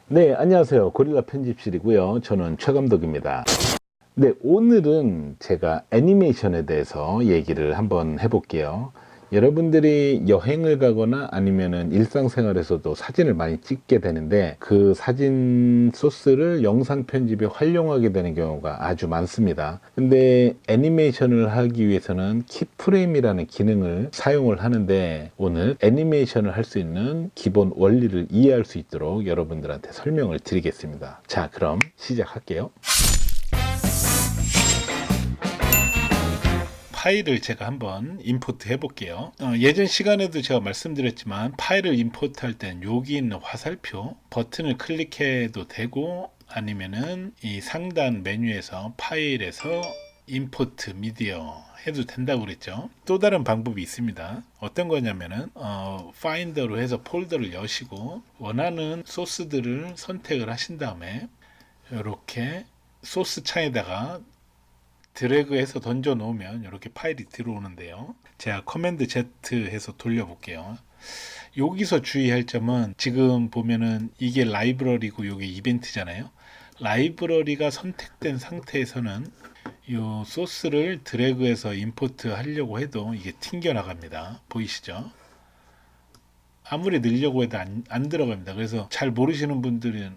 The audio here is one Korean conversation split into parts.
네, 안녕하세요. 고릴라 편집실이고요. 저는 최 감독입니다. 네, 오늘은 제가 애니메이션에 대해서 얘기를 한번 해볼게요. 여러분들이 여행을 가거나 아니면은 일상생활에서도 사진을 많이 찍게 되는데 그 사진 소스를 영상 편집에 활용하게 되는 경우가 아주 많습니다. 근데 애니메이션을 하기 위해서는 키프레임이라는 기능을 사용을 하는데 오늘 애니메이션을 할 수 있는 기본 원리를 이해할 수 있도록 여러분들한테 설명을 드리겠습니다. 자, 그럼 시작할게요. 파일을 제가 한번 임포트 해 볼게요. 예전 시간에도 제가 말씀드렸지만 파일을 임포트 할 땐 여기 있는 화살표 버튼을 클릭해도 되고 아니면은 이 상단 메뉴에서 파일에서 임포트 미디어 해도 된다고 그랬죠. 또 다른 방법이 있습니다. 어떤 거냐면은 파인더로 해서 폴더를 여시고 원하는 소스들을 선택을 하신 다음에 이렇게 소스 창에다가 드래그해서 던져 놓으면 이렇게 파일이 들어오는데요. 제가 커맨드 Z 해서 돌려볼게요. 여기서 주의할 점은 지금 보면은 이게 라이브러리고 이게 이벤트잖아요. 라이브러리가 선택된 상태에서는 이 소스를 드래그해서 임포트 하려고 해도 이게 튕겨 나갑니다. 보이시죠? 아무리 넣으려고 해도 안 들어갑니다. 그래서 잘 모르시는 분들은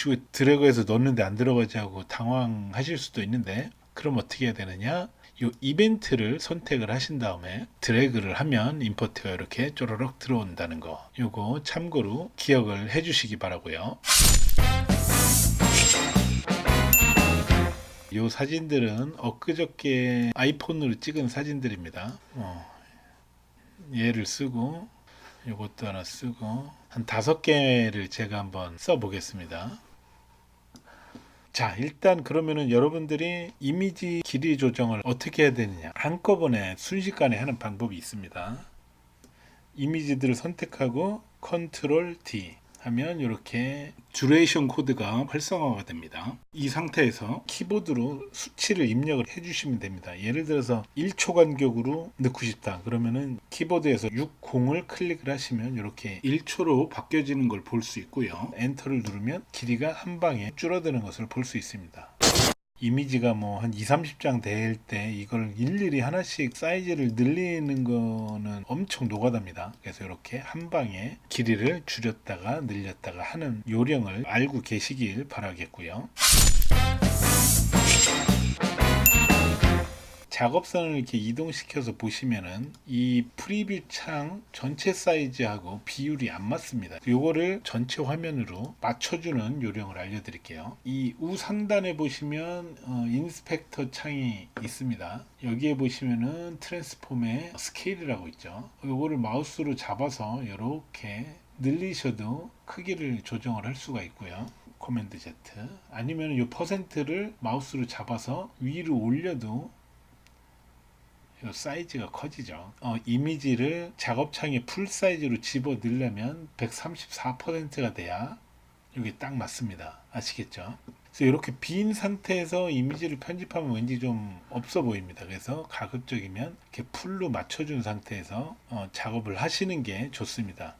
왜 드래그해서 넣는데 안 들어가지 하고 당황하실 수도 있는데, 그럼 어떻게 해야 되느냐? 이 이벤트를 선택을 하신 다음에 드래그를 하면 임포트가 이렇게 쪼르륵 들어온다는 거, 요거 참고로 기억을 해 주시기 바라고요. 이 사진들은 엊그저께 아이폰으로 찍은 사진들입니다. 얘를 쓰고 요것도 하나 쓰고 한 5개를 제가 한번 써 보겠습니다. 자, 일단 그러면은 여러분들이 이미지 길이 조정을 어떻게 해야 되느냐, 한꺼번에 순식간에 하는 방법이 있습니다. 이미지들을 선택하고 컨트롤 D 하면 이렇게 듀레이션 코드가 활성화가 됩니다. 이 상태에서 키보드로 수치를 입력을 해주시면 됩니다. 예를 들어서 1초 간격으로 넣고 싶다 그러면은 키보드에서 60을 클릭을 하시면 이렇게 1초로 바뀌어지는 걸 볼 수 있고요. 엔터를 누르면 길이가 한 방에 줄어드는 것을 볼 수 있습니다. 이미지가 뭐 한 2, 30장 될 때 이걸 일일이 하나씩 사이즈를 늘리는 거는 엄청 노가다입니다. 그래서 이렇게 한 방에 길이를 줄였다가 늘렸다가 하는 요령을 알고 계시길 바라겠고요. 작업선을 이렇게 이동시켜서 보시면은 이 프리뷰 창 전체 사이즈하고 비율이 안 맞습니다. 요거를 전체 화면으로 맞춰주는 요령을 알려드릴게요. 이 우상단에 보시면 인스펙터 창이 있습니다. 여기에 보시면은 트랜스폼의 스케일이라고 있죠. 요거를 마우스로 잡아서 이렇게 늘리셔도 크기를 조정을 할 수가 있고요. 커맨드 Z 아니면 이 퍼센트를 마우스로 잡아서 위로 올려도 사이즈가 커지죠. 이미지를 작업창에 풀 사이즈로 집어 넣으려면 134%가 돼야 이게 딱 맞습니다. 아시겠죠? 그래서 이렇게 빈 상태에서 이미지를 편집하면 왠지 좀 없어 보입니다. 그래서 가급적이면 이렇게 풀로 맞춰준 상태에서 작업을 하시는 게 좋습니다.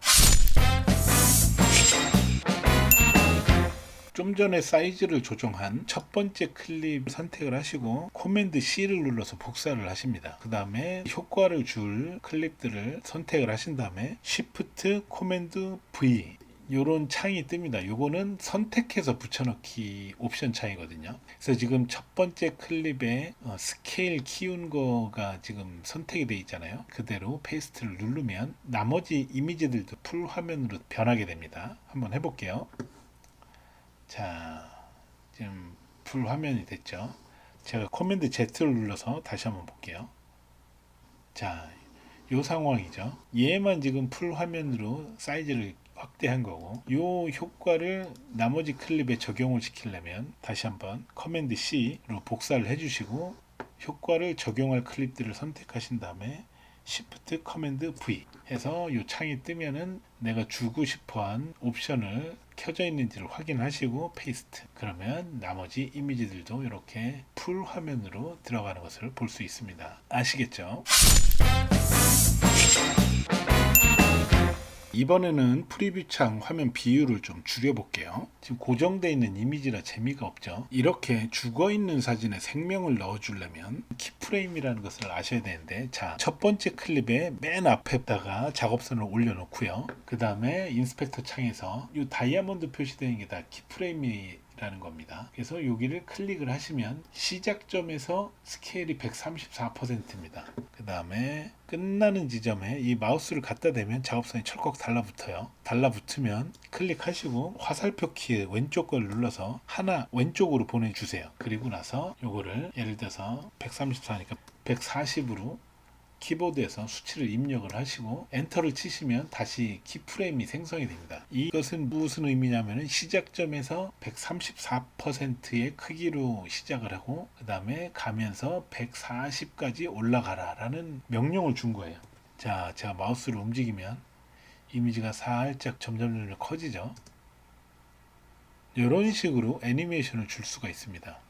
좀 전에 사이즈를 조정한 첫 번째 클립 선택을 하시고 코맨드 C를 눌러서 복사를 하십니다. 그 다음에 효과를 줄 클립들을 선택을 하신 다음에 Shift 코맨드 V 요런 창이 뜹니다. 요거는 선택해서 붙여넣기 옵션 창이거든요. 그래서 지금 첫 번째 클립에 스케일 키운 거가 지금 선택이 되어 있잖아요. 그대로 페이스트를 누르면 나머지 이미지들도 풀 화면으로 변하게 됩니다. 한번 해볼게요. 자, 지금 풀 화면이 됐죠. 제가 커맨드 Z를 눌러서 다시 한번 볼게요. 자, 요 상황이죠. 얘만 지금 풀 화면으로 사이즈를 확대한 거고, 요 효과를 나머지 클립에 적용을 시키려면 다시 한번 커맨드 C로 복사를 해주시고 효과를 적용할 클립들을 선택하신 다음에 Shift 커맨드 V 해서 이 창이 뜨면은 내가 주고 싶어한 옵션을 켜져 있는지를 확인하시고 페이스트. 그러면 나머지 이미지들도 이렇게 풀 화면으로 들어가는 것을 볼 수 있습니다. 아시겠죠? 이번에는 프리뷰 창 화면 비율을 좀 줄여볼게요. 지금 고정되어 있는 이미지라 재미가 없죠. 이렇게 죽어있는 사진에 생명을 넣어주려면 키프레임이라는 것을 아셔야 되는데, 자, 첫 번째 클립에 맨 앞에다가 작업선을 올려놓고요. 그 다음에 인스펙터 창에서 이 다이아몬드 표시되는 게 다 키프레임이 라는 겁니다. 그래서 여기를 클릭을 하시면 시작점에서 스케일이 134%입니다. 그 다음에 끝나는 지점에 이 마우스를 갖다 대면 작업선이 철컥 달라붙어요. 달라붙으면 클릭하시고 화살표 키 왼쪽 걸 눌러서 하나 왼쪽으로 보내주세요. 그리고 나서 요거를 예를 들어서 134니까 140으로 키보드에서 수치를 입력을 하시고 엔터를 치시면 다시 키프레임이 생성이 됩니다. 이것은 무슨 의미냐면 시작점에서 134%의 크기로 시작을 하고 그 다음에 가면서 140까지 올라가라 라는 명령을 준 거예요. 자, 제가 마우스를 움직이면 이미지가 살짝 점점 커지죠. 이런 식으로 애니메이션을 줄 수가 있습니다.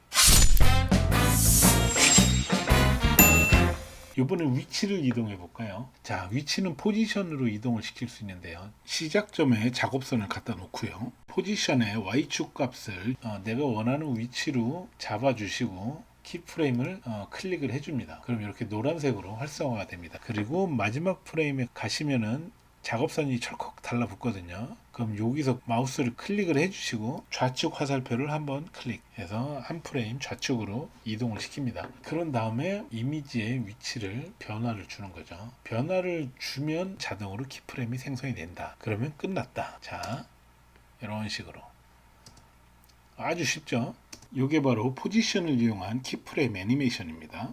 이번엔 위치를 이동해 볼까요? 자, 위치는 포지션으로 이동을 시킬 수 있는데요. 시작점에 작업선을 갖다 놓고요. 포지션에 Y축 값을 내가 원하는 위치로 잡아주시고 키프레임을 클릭을 해줍니다. 그럼 이렇게 노란색으로 활성화가 됩니다. 그리고 마지막 프레임에 가시면은 작업선이 철컥 달라붙거든요. 그럼 여기서 마우스를 클릭을 해주시고 좌측 화살표를 한번 클릭해서 한 프레임 좌측으로 이동을 시킵니다. 그런 다음에 이미지의 위치를 변화를 주는 거죠. 변화를 주면 자동으로 키프레임이 생성이 된다. 그러면 끝났다. 자, 이런 식으로 아주 쉽죠? 이게 바로 포지션을 이용한 키프레임 애니메이션입니다.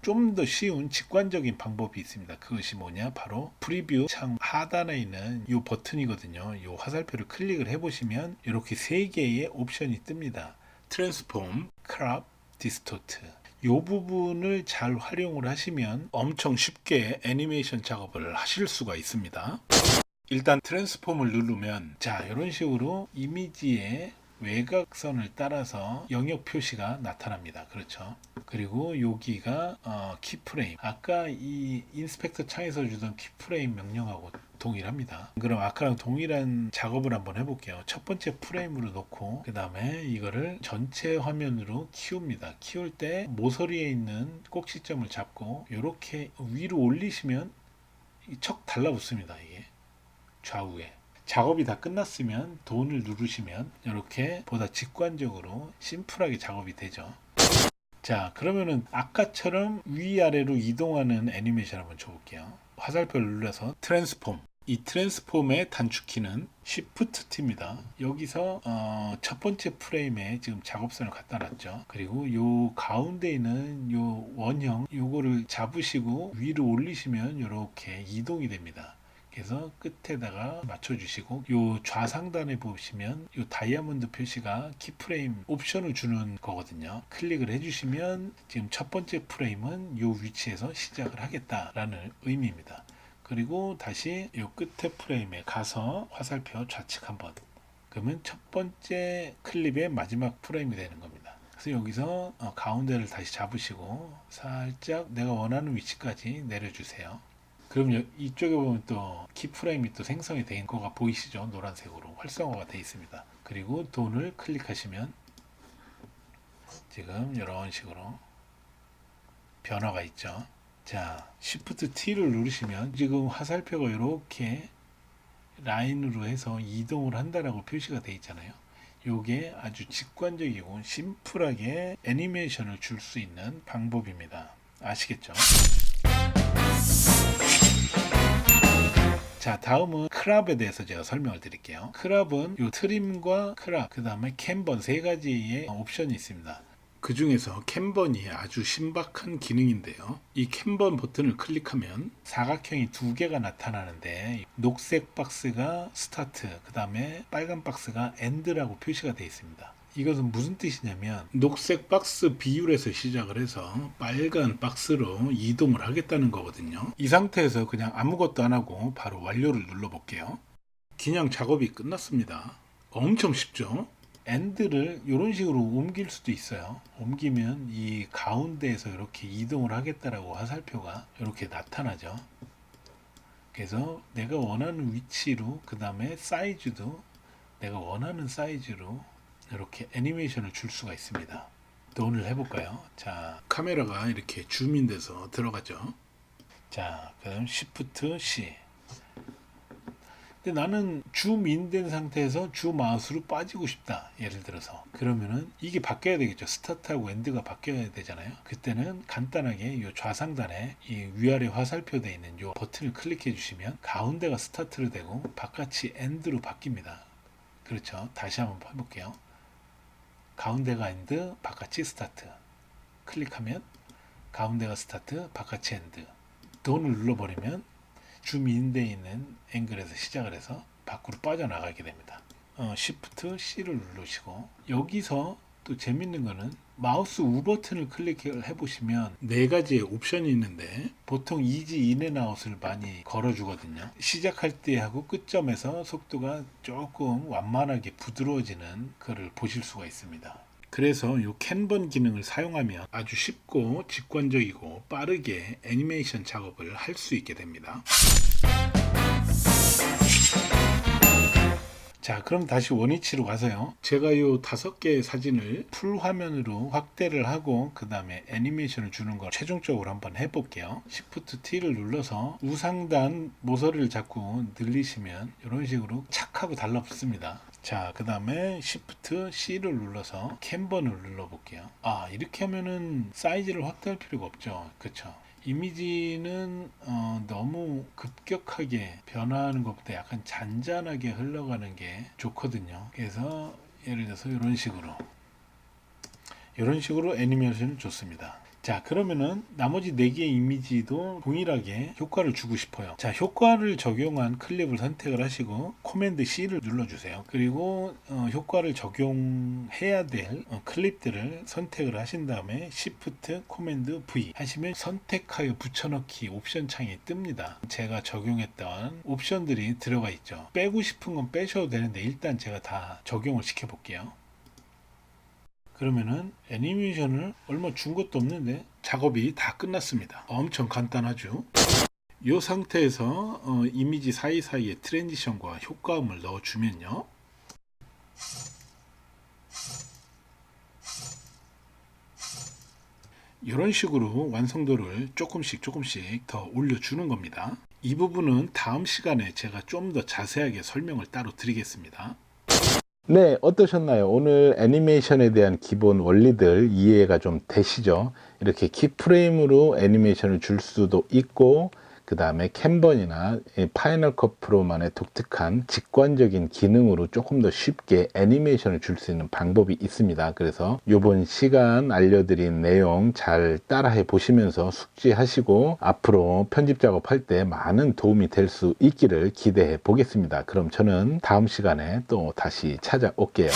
좀 더 쉬운 직관적인 방법이 있습니다. 그것이 뭐냐? 바로 프리뷰 창 하단에 있는 이 버튼이거든요. 이 화살표를 클릭을 해보시면 이렇게 세 개의 옵션이 뜹니다. 트랜스폼, 크롭, 디스토트. 이 부분을 잘 활용을 하시면 엄청 쉽게 애니메이션 작업을 하실 수가 있습니다. 일단 트랜스폼을 누르면 자, 이런 식으로 이미지의 외곽선을 따라서 영역 표시가 나타납니다. 그렇죠. 그리고 여기가 키프레임. 아까 이 인스펙터 창에서 주던 키프레임 명령하고 동일합니다. 그럼 아까랑 동일한 작업을 한번 해볼게요. 첫 번째 프레임으로 놓고 그 다음에 이거를 전체 화면으로 키웁니다. 키울 때 모서리에 있는 꼭지점을 잡고 이렇게 위로 올리시면 척 달라붙습니다. 이게 좌우에. 작업이 다 끝났으면 돈을 누르시면 이렇게 보다 직관적으로 심플하게 작업이 되죠. 자, 그러면은 아까처럼 위아래로 이동하는 애니메이션 한번 줘볼게요. 화살표를 눌러서 트랜스폼. 이 트랜스폼의 단축키는 Shift T입니다. 여기서 첫 번째 프레임에 지금 작업선을 갖다 놨죠. 그리고 요 가운데 있는 요 원형 요거를 잡으시고 위로 올리시면 이렇게 이동이 됩니다. 그래서 끝에다가 맞춰주시고 요 좌상단에 보시면 요 다이아몬드 표시가 키프레임 옵션을 주는 거거든요. 클릭을 해주시면 지금 첫 번째 프레임은 요 위치에서 시작을 하겠다라는 의미입니다. 그리고 다시 요 끝에 프레임에 가서 화살표 좌측 한번, 그러면 첫 번째 클립의 마지막 프레임이 되는 겁니다. 그래서 여기서 가운데를 다시 잡으시고 살짝 내가 원하는 위치까지 내려주세요. 그럼 이쪽에 보면 또 키프레임이 또 생성이 된 거가 보이시죠? 노란색으로 활성화가 되어 있습니다. 그리고 돈을 클릭하시면 지금 이런 식으로 변화가 있죠. 자, Shift T를 누르시면 지금 화살표가 이렇게 라인으로 해서 이동을 한다라고 표시가 되어 있잖아요. 이게 아주 직관적이고 심플하게 애니메이션을 줄 수 있는 방법입니다. 아시겠죠? 자, 다음은 크랍에 대해서 제가 설명을 드릴게요. 크랍은 이 트림과 크랍, 그 다음에 캔번 세 가지의 옵션이 있습니다. 그 중에서 캔번이 아주 신박한 기능인데요. 이 캔번 버튼을 클릭하면 사각형이 두 개가 나타나는데 녹색 박스가 스타트, 그 다음에 빨간 박스가 엔드라고 표시가 되어 있습니다. 이것은 무슨 뜻이냐면 녹색 박스 비율에서 시작을 해서 빨간 박스로 이동을 하겠다는 거거든요. 이 상태에서 그냥 아무것도 안 하고 바로 완료를 눌러 볼게요. 그냥 작업이 끝났습니다. 엄청 쉽죠? 엔드를 이런 식으로 옮길 수도 있어요. 옮기면 이 가운데에서 이렇게 이동을 하겠다라고 화살표가 이렇게 나타나죠. 그래서 내가 원하는 위치로, 그 다음에 사이즈도 내가 원하는 사이즈로 이렇게 애니메이션을 줄 수가 있습니다. 또 오늘 해볼까요? 자, 카메라가 이렇게 줌인돼서 들어가죠. 자, 그 다음 Shift C. 근데 나는 줌인된 상태에서 줌 아웃으로 빠지고 싶다. 예를 들어서. 그러면은 이게 바뀌어야 되겠죠. 스타트하고 엔드가 바뀌어야 되잖아요. 그때는 간단하게 이 좌상단에 이 위아래 화살표 되어 있는 이 버튼을 클릭해 주시면 가운데가 스타트로 되고 바깥이 엔드로 바뀝니다. 그렇죠. 다시 한번 해볼게요. 가운데가 엔드, 바깥이 스타트. 클릭하면 가운데가 스타트, 바깥이 엔드. 돈을 눌러버리면 줌인되어 있는 앵글에서 시작을 해서 밖으로 빠져나가게 됩니다. Shift C를 누르시고, 여기서 또 재밌는 거는 마우스 우 버튼을 클릭을 해보시면 네 가지의 옵션이 있는데 보통 이지 인앤 아웃을 많이 걸어주거든요. 시작할 때 하고 끝점에서 속도가 조금 완만하게 부드러워지는 것을 보실 수가 있습니다. 그래서 이 캔번 기능을 사용하면 아주 쉽고 직관적이고 빠르게 애니메이션 작업을 할 수 있게 됩니다. 자, 그럼 다시 원위치로 가서요. 제가 이 5개의 사진을 풀 화면으로 확대를 하고 그 다음에 애니메이션을 주는 걸 최종적으로 한번 해볼게요. Shift T를 눌러서 우상단 모서리를 자꾸 늘리시면 이런 식으로 착 하고 달라붙습니다. 자, 그 다음에 Shift C를 눌러서 캔번을 눌러볼게요. 이렇게 하면은 사이즈를 확대할 필요가 없죠. 그쵸? 이미지는 너무 급격하게 변화하는 것보다 약간 잔잔하게 흘러가는 게 좋거든요. 그래서 예를 들어서 이런 식으로 애니메이션을 줬습니다. 자, 그러면은 나머지 4개의 이미지도 동일하게 효과를 주고 싶어요. 자, 효과를 적용한 클립을 선택을 하시고 코맨드 C를 눌러주세요. 그리고 효과를 적용해야 될 클립들을 선택을 하신 다음에 Shift 코맨드 V 하시면 선택하여 붙여넣기 옵션 창이 뜹니다. 제가 적용했던 옵션들이 들어가 있죠. 빼고 싶은 건 빼셔도 되는데 일단 제가 다 적용을 시켜 볼게요. 그러면은 애니메이션을 얼마 준 것도 없는데 작업이 다 끝났습니다. 엄청 간단하죠. 이 상태에서 이미지 사이사이에 트랜지션과 효과음을 넣어주면요. 이런 식으로 완성도를 조금씩 더 올려주는 겁니다. 이 부분은 다음 시간에 제가 좀 더 자세하게 설명을 따로 드리겠습니다. 네, 어떠셨나요? 오늘 애니메이션에 대한 기본 원리들 이해가 좀 되시죠? 이렇게 키프레임으로 애니메이션을 줄 수도 있고, 그 다음에 캔번이나 파이널 컷 프로만의 독특한 직관적인 기능으로 조금 더 쉽게 애니메이션을 줄 수 있는 방법이 있습니다. 그래서 이번 시간 알려드린 내용 잘 따라해 보시면서 숙지하시고 앞으로 편집 작업할 때 많은 도움이 될 수 있기를 기대해 보겠습니다. 그럼 저는 다음 시간에 또 다시 찾아올게요.